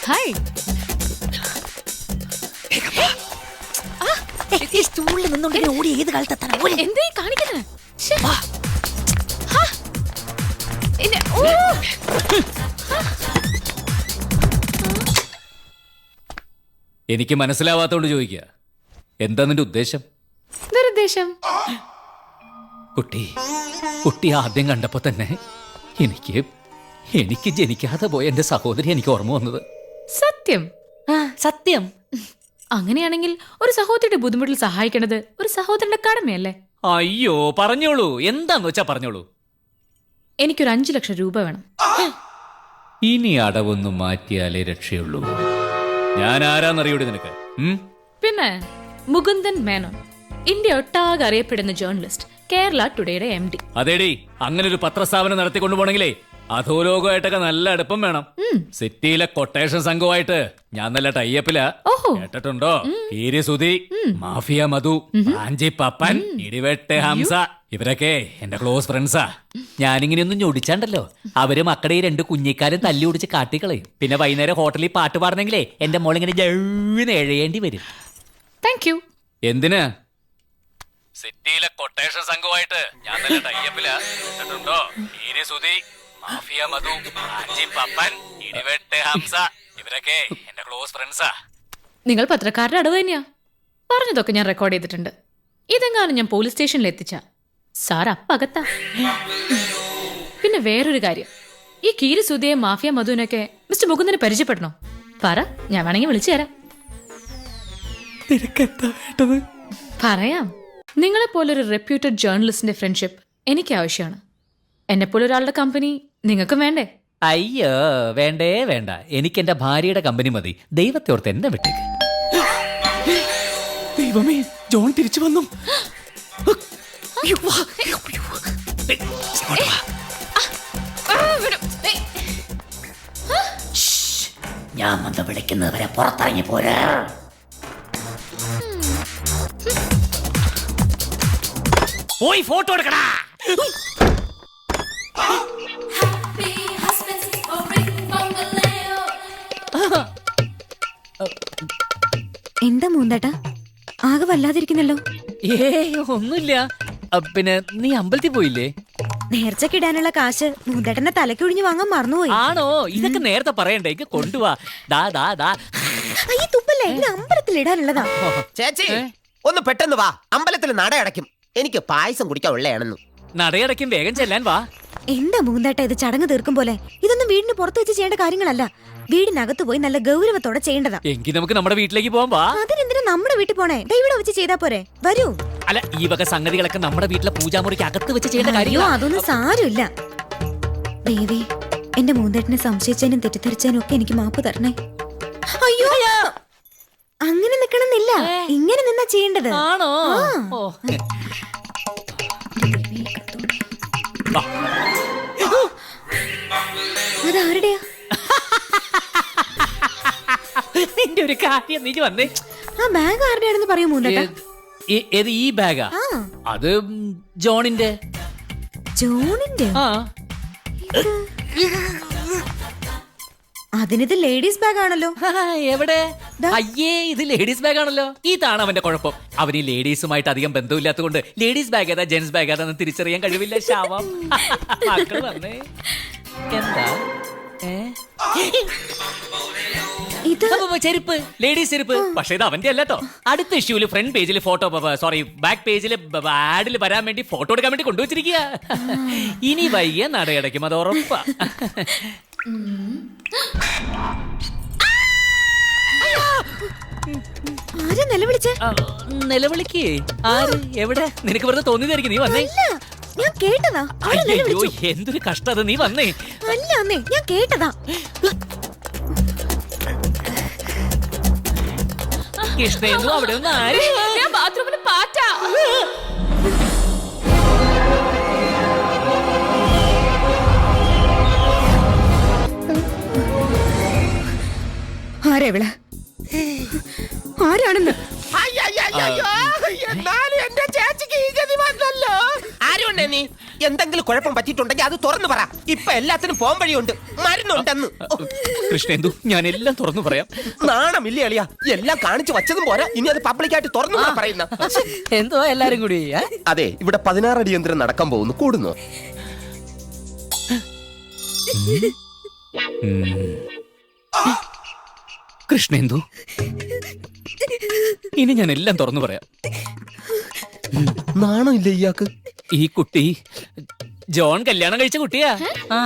Hi. സ്റ്റൂളിൽ നിന്നോണ്ട് ഓടി ഏത് കാലത്തെത്താനാ? എന്തായി കാണിക്കുന്നത്? എനിക്ക് മനസ്സിലാവാത്തോണ്ട് ചോദിക്കുക, എന്താ നിന്റെ ഉദ്ദേശം? ദുരുദ്ദേശം. കുട്ടി ആദ്യം കണ്ടപ്പോ തന്നെ എനിക്ക് ജനിക്കാതെ പോയ എന്റെ സഹോദരി എനിക്ക് ഓർമ്മ വന്നത്. സത്യം. സത്യം. അങ്ങനെയാണെങ്കിൽ ഒരു സഹോദരിയുടെ ബുദ്ധിമുട്ടിൽ സഹായിക്കേണ്ടത് ഒരു സഹോദരന്റെ കടമയല്ലേ? അയ്യോ, പറഞ്ഞോളൂ, എന്താന്ന് വെച്ചാ പറഞ്ഞോളൂ. എനിക്കൊരു 5 ലക്ഷം രൂപ വേണം. ഇനി അടവൊന്നും മാറ്റിയാലേ രക്ഷയുള്ളൂ. ഞാൻ ആരാന്നറിയൂടി നിനക്ക്? പിന്നെ മുകുന്ദൻ മേനോൻ, ഇന്ത്യ ഒട്ടാകെ അറിയപ്പെടുന്ന ജേർണലിസ്റ്റ്, കേരള ടുഡേയുടെ MD. അതേടി, അങ്ങനെ ഒരു പത്രസ്ഥാപനം നടത്തിക്കൊണ്ടു പോണെങ്കിലേ അധോലോകമായിട്ടൊക്കെ നല്ല അടുപ്പം വേണം. സിറ്റിയിലെ കൊട്ടേഷൻ സംഘമായിട്ട് ഞാൻ നല്ല ടൈപ്പില. കേട്ടിട്ടുണ്ടോ? കീരിസുതി, മാഫിയ മധു, ആഞ്ചി പപ്പൻ, ഇടിവെട്ട് ഹംസ, ഇവരൊക്കെ എന്റെ ക്ലോസ് ഫ്രണ്ട്സാ. ഞാനിങ്ങനെയൊന്നും ഞൊടിച്ചാണ്ടല്ലോ അവര് മക്കളുടെ 2 കുഞ്ഞിക്കാരും തല്ലി ഓടിച്ച് കാട്ടിക്കളയും. പിന്നെ വൈകുന്നേരം ഹോട്ടലിൽ പാട്ട് പാടണമെങ്കിലേ എന്റെ മോളിങ്ങനെ ജഴുന്ന് എഴയേണ്ടി വരും. Thank you. എന്തിനാ? സിറ്റിയിലെ കൊട്ടേഷൻ സംഘമായിട്ട് ഞാൻ നല്ല ടൈപ്പില. കേട്ടിട്ടുണ്ടോ? കീരിസുതി, മാഫിയ മധു, ആഞ്ചി പപ്പൻ, ഇടിവെട്ട് ഹംസ, ഇവരൊക്കെ എന്റെ ക്ലോസ് ഫ്രണ്ട്സാ. നിങ്ങൾ പത്രക്കാരുടെ അടവ് തന്നെയാ. പറഞ്ഞതൊക്കെ ഞാൻ റെക്കോർഡ് ചെയ്തിട്ടുണ്ട്. ഇതെങ്ങാനും ഞാൻ പോലീസ് സ്റ്റേഷനിൽ എത്തിച്ച സാർ അപ്പകത്താ. പിന്നെ വേറൊരു കാര്യം, ഈ കീരിസുതിയെ മാഫിയ മധുവിനൊക്കെ മിസ്റ്റർ മുകുന്ദന് പരിചയപ്പെടണോ? പറ, ഞാൻ വേണമെങ്കിൽ വിളിച്ചു തരാം. പറയാം. നിങ്ങളെപ്പോലൊരു റെപ്യൂട്ടഡ് ജേർണലിസ്റ്റിന്റെ ഫ്രണ്ട്ഷിപ്പ് എനിക്ക് ആവശ്യമാണ്. എന്നെപ്പോലൊരാളുടെ കമ്പനി നിങ്ങൾക്കും വേണ്ടേ? അയ്യോ, വേണ്ടേ വേണ്ട. എനിക്ക് എന്റെ ഭാര്യയുടെ കമ്പനി മതി. ദൈവത്തെ ഓർത്ത് എന്നെ വിട്ടേക്ക്. ദൈവമേ, ജോൺ തിരിച്ചു വന്നു. ഞാൻ വന്ന് വിളിക്കുന്നവരെ പുറത്തിറങ്ങി പോരാ. പോയി ഫോട്ടോ എടുക്കടാ. എന്താ മൂന്തേട്ടാ, ആകെ വല്ലാതിരിക്കുന്നല്ലോ. ഒന്നുമില്ല. പിന്നെ നീ അമ്പലത്തിൽ പോയില്ലേ? നേർച്ചക്കിടാനുള്ള കാശ് മൂന്തേട്ടന്റെ തലക്കൊഴിഞ്ഞു വാങ്ങാൻ മറന്നുപോയി. ആണോ? ഇതൊക്കെ നേരത്തെ പറയണ്ടേ? എനിക്ക് കൊണ്ടുപോവാ. തുപ്പല്ലേ, അമ്പലത്തിൽ ഇടാനുള്ളതാ. ചേച്ചി, ഒന്ന് പെട്ടെന്ന് വാ. അമ്പലത്തിൽ നട അടയ്ക്കും. എനിക്ക് പായസം കുടിക്കാൻ ഉള്ളയാണെന്ന്. നടയടയ്ക്കും, വേഗം ചെല്ലാൻ വാ. എന്താ മൂന്തേട്ട ഇത് ചടങ്ങ് തീർക്കും പോലെ? ഇതൊന്നും വീടിന് പുറത്ത് വെച്ച് ചെയ്യേണ്ട കാര്യങ്ങളല്ല. വീടിനകത്ത് പോയി നല്ല ഗൗരവത്തോടെ ചെയ്യേണ്ടതാ. എങ്കിൽ നമുക്ക് നമ്മുടെ വീട്ടിലേക്ക് പോകാം. വാ. അതിനെന്തിനാ നമ്മുടെ വീട്ടിൽ പോണേ? ഇവിടെ വെച്ച് ചെയ്താ പോരെ? വരൂ. അല്ല, ഈ വക സംഗതികളൊക്കെ നമ്മുടെ വീട്ടിലെ പൂജാമുറിക്ക് അകത്ത് വെച്ച് ചെയ്യേണ്ട കാര്യമോ? അതൊന്നും സാരമില്ല. ദേവി, എന്റെ മൂന്തേട്ടനെ സംശയിച്ചതിനും തെറ്റിദ്ധരിച്ചതിനും ഒക്കെ എനിക്ക് മാപ്പ് തരണേ. അയ്യോ, അങ്ങനെ നിക്കണമെന്നില്ല. ഇങ്ങനെ നിന്നാ ചെയ്യേണ്ടത്. ആണോ? അതാരുടെയാ? നിന്റെ ഒരു കാര്യം, നീ വന്നേ. ആ ബാഗ് ആരുടെയാണെന്ന് പറയൂ മൂന്തേട്ടാ. ഏത്? ഈ ബാഗാ? അത് ജോണിന്റെ. ജോണിന്റെ? അതിനിത് ലേഡീസ് ബാഗ് ആണല്ലോ. എവിടെ? അയ്യേ, ഇത് ലേഡീസ് ബാഗ് ആണല്ലോ. ഇതാണ് അവന്റെ കുഴപ്പം. അവന് ഈ ലേഡീസുമായിട്ട് അധികം ബന്ധമില്ലാത്തതുകൊണ്ട് ലേഡീസ് ബാഗ് ഏതാ ജെന്റ്സ് ബാഗ് ഏതാന്ന് തിരിച്ചറിയാൻ കഴിവില്ല. ശാവം. മക്കൾ വന്നേ. എന്താ? ചെരുപ്പ്, ലേഡീസ് ചെരുപ്പ്. പക്ഷേ ഇത് അവന്റെ അല്ലട്ടോ. അടുത്ത ഇഷ്യൂല് ഫ്രണ്ട് പേജിൽ ഫോട്ടോ, ബാക്ക് പേജിൽ ആഡിൽ വരാൻ വേണ്ടി ഫോട്ടോ എടുക്കാൻ വേണ്ടി കൊണ്ടുവച്ചിരിക്കുക. ഇനി വൈകിയ നടയടയ്ക്കും, അത് ഉറപ്പാ. നിലവിളിക്കേ? ആര്? എവിടെ? നിനക്ക് വെറുതെ തോന്നിയതായിരിക്കും. നീ വന്നേ. ഞാൻ കേട്ടതാ. അയ്യോ, എന്തൊരു കഷ്ടത. നീ വന്നേ. അല്ല അന്നേ, ഞാൻ കേട്ടതാ. കൃഷ്ണേന്ദു, അവിടെ ഒന്ന് ആര്? ബാത്റൂമിൽ പാറ്റ. ആരാണെന്ന് അയ്യയ്യയ്യോ, എന്നാലും എന്റെ ചേച്ചിക്ക് ഈ ഗതി വന്നല്ലോ. ആരുണ്ടേ നീ? എന്തെങ്കിലും കുഴപ്പം പറ്റിയിട്ടുണ്ടെങ്കിൽ അത് തുറന്നു പറ. ഇപ്പൊ എല്ലാത്തിനും പോം വഴിയുണ്ട്, മരുന്നുണ്ടെന്ന്. കൃഷ്ണേന്ദു, ഞാൻ എല്ലാം തുറന്നു പറയാം. നാണമില്ലേ അളിയ? എല്ലാം കാണിച്ചു വച്ചതും പോരാ, ഇനി അത് പബ്ലിക്കായിട്ട് തുറന്നു പറയുന്ന. എന്തോ എല്ലാരും കൂടി അതെ, ഇവിടെ 16 അടി യന്ത്രം നടക്കാൻ പോകുന്നു. കൂടുന്നു. കൃഷ്ണേന്ദു, ഇനി ഞാൻ എല്ലാം തുറന്നു പറയാം. നാണമില്ല ഇയാൾക്ക്? ഈ കുട്ടി ജോൺ കല്യാണം കഴിച്ച കുട്ടിയാ. ആ